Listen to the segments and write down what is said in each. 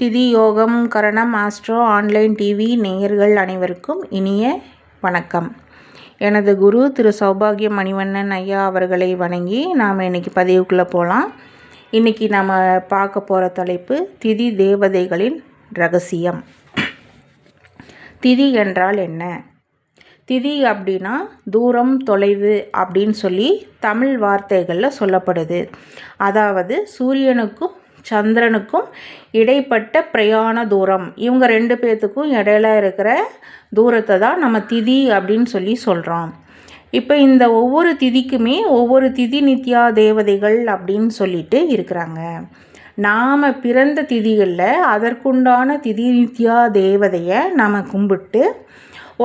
திதி யோகம் கரணம் ஆஸ்ட்ரோ ஆன்லைன் டிவி நேயர்கள் அனைவருக்கும் இனிய வணக்கம். எனது குரு திரு சௌபாகிய மணிவண்ணன் ஐயா அவர்களை வணங்கி நாம் இன்றைக்கி பதிவுக்குள்ளே போகலாம். இன்றைக்கி நாம் பார்க்க போகிற தலைப்பு திதி தேவதைகளின் ரகசியம். திதி என்றால் என்ன? திதி அப்படின்னா தூரம், தொலைவு அப்படின்னு சொல்லி தமிழ் வார்த்தைகளில் சொல்லப்படுது. அதாவது சூரியனுக்கும் சந்திரனுக்கும் இடைப்பட்ட பிரயாண தூரம், இவங்க ரெண்டு பேர்த்துக்கும் இடையில இருக்கிற தூரத்தை தான் நம்ம திதி அப்படின்னு சொல்லி சொல்கிறோம். இப்போ இந்த ஒவ்வொரு திதிக்குமே ஒவ்வொரு திதி நித்யா தேவதைகள் அப்படின்னு சொல்லிட்டு இருக்கிறாங்க. நாம் பிறந்த திதிகளில் அதற்குண்டான திதி நித்யா தேவதையை நம்ம கும்பிட்டு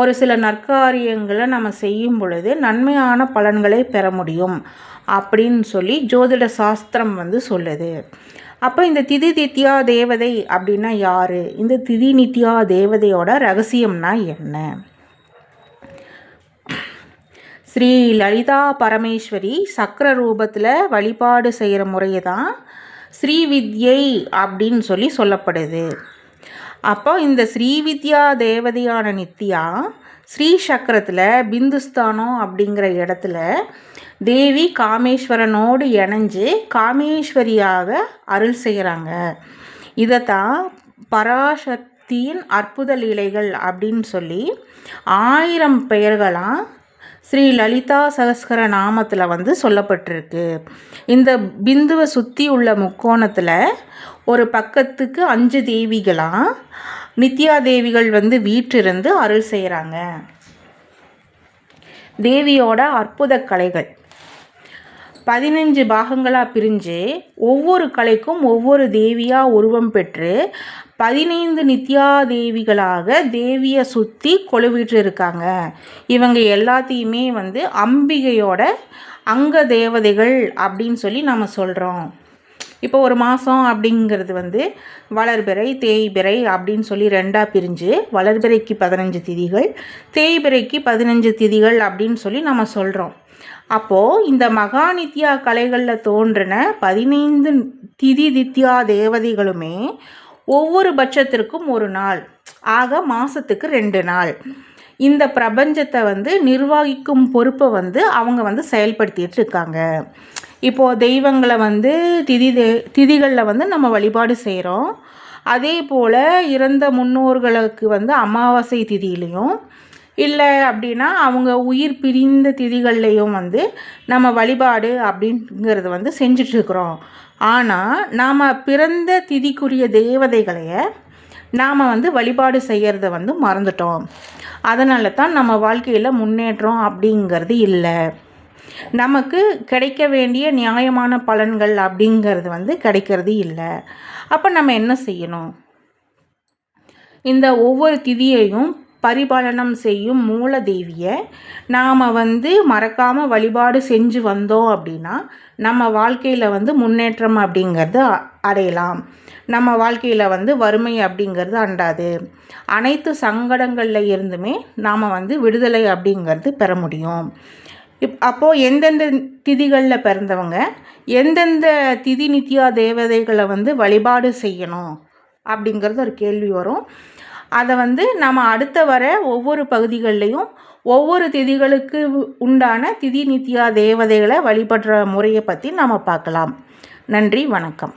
ஒரு சில நற்காரியங்களை நம்ம செய்யும் பொழுது நன்மையான பலன்களை பெற முடியும் அப்படின்னு சொல்லி ஜோதிட சாஸ்திரம் சொல்லுது. அப்போ இந்த திதி நித்யா தேவதை அப்படின்னா யார்? இந்த திதி நித்யா தேவதையோட ரகசியம்னா என்ன? ஸ்ரீ லலிதா பரமேஸ்வரி சக்கர ரூபத்தில் வழிபாடு செய்கிற முறையை தான் ஸ்ரீவித்யை அப்படின்னு சொல்லி சொல்லப்படுது. அப்போ இந்த ஸ்ரீவித்யா தேவதையான நித்யா ஸ்ரீ சக்கரத்தில் பிந்துஸ்தானம் அப்படிங்கிற இடத்துல தேவி காமேஸ்வரனோடு இணைஞ்சு காமேஸ்வரியாக அருள் செய்கிறாங்க. இதைத்தான் பராசக்தியின் அற்புத லீலைகள் அப்படின்னு சொல்லி 1000 பெயர்களாக ஸ்ரீ லலிதா சகஸ்கர நாமத்தில் சொல்லப்பட்டிருக்கு. இந்த பிந்துவை சுற்றி உள்ள முக்கோணத்தில் ஒரு பக்கத்துக்கு 5 தேவிகளாக நித்யா தேவிகள் வீற்றிருந்து அருள் செய்கிறாங்க. தேவியோட அற்புத கலைகள் 15 பாகங்களாக பிரிஞ்சு ஒவ்வொரு கலைக்கும் ஒவ்வொரு தேவியாக உருவம் பெற்று 15 நித்யா தேவிகளாக தேவியை சுற்றி கொலுவிட்டு இருக்காங்க. இவங்க எல்லாத்தையுமே அம்பிகையோட அங்க தேவதைகள் அப்படின்னு சொல்லி நம்ம சொல்கிறோம். இப்போ ஒரு மாதம் அப்படிங்கிறது வளர்பிறை தேய்பிறை அப்படின்னு சொல்லி 2ஆக பிரிஞ்சு வளர்பிறைக்கு 15 திதிகள், தேய்பிறைக்கு 15 திதிகள் அப்படின்னு சொல்லி நம்ம சொல்கிறோம். அப்போது இந்த மகாநித்யா கலைகளில் தோன்றின 15 திதி நித்யா தேவதைகளுமே ஒவ்வொரு பட்சத்திற்கும் ஒரு நாள், ஆக மாதத்துக்கு 2 நாள் இந்த பிரபஞ்சத்தை நிர்வகிக்கும் பொறுப்பை அவங்க செயல்படுத்திட்டு இருக்காங்க. இப்போது தெய்வங்களை திதிகளில் நம்ம வழிபாடு செய்கிறோம். அதே போல் இறந்த முன்னோர்களுக்கு அமாவாசை திதியிலையும் இல்லை அப்படின்னா அவங்க உயிர் பிரிந்த திதிகள்லையும் நம்ம வழிபாடு அப்படிங்கிறது செஞ்சிட்ருக்குறோம். ஆனால் நாம் பிறந்த திதிக்குரிய தேவதைகளைய நாம் வழிபாடு செய்கிறத மறந்துட்டோம். அதனால தான் நம்ம வாழ்க்கையில் முன்னேற்றம் அப்படிங்கிறது இல்லை. நமக்கு கிடைக்க வேண்டிய நியாயமான பலன்கள் அப்படிங்கிறது கிடைக்கிறது இல்லை. அப்போ நம்ம என்ன செய்யணும்? இந்த ஒவ்வொரு திதியையும் பரிபாலனம் செய்யும் மூல தேவியை நாம் மறக்காமல் வழிபாடு செஞ்சு வந்தோம் அப்படின்னா நம்ம வாழ்க்கையில் முன்னேற்றம் அப்படிங்கிறது அடையலாம். நம்ம வாழ்க்கையில் வறுமை அப்படிங்கிறது அண்டாது. அனைத்து சங்கடங்களில் இருந்துமே நாம் விடுதலை அப்படிங்கிறது பெற முடியும். அப்போது எந்தெந்த திதிகளில் பிறந்தவங்க எந்தெந்த திதி நித்யா தேவதைகளை வழிபாடு செய்யணும் அப்படிங்கிறது ஒரு கேள்வி வரும். அதை நம்ம அடுத்த வர ஒவ்வொரு பகுதிகள்லையும் ஒவ்வொரு திதிகளுக்கு உண்டான திதி நித்யா தேவதைகளை வழிபடுற முறையை பற்றி நாம் பார்க்கலாம். நன்றி, வணக்கம்.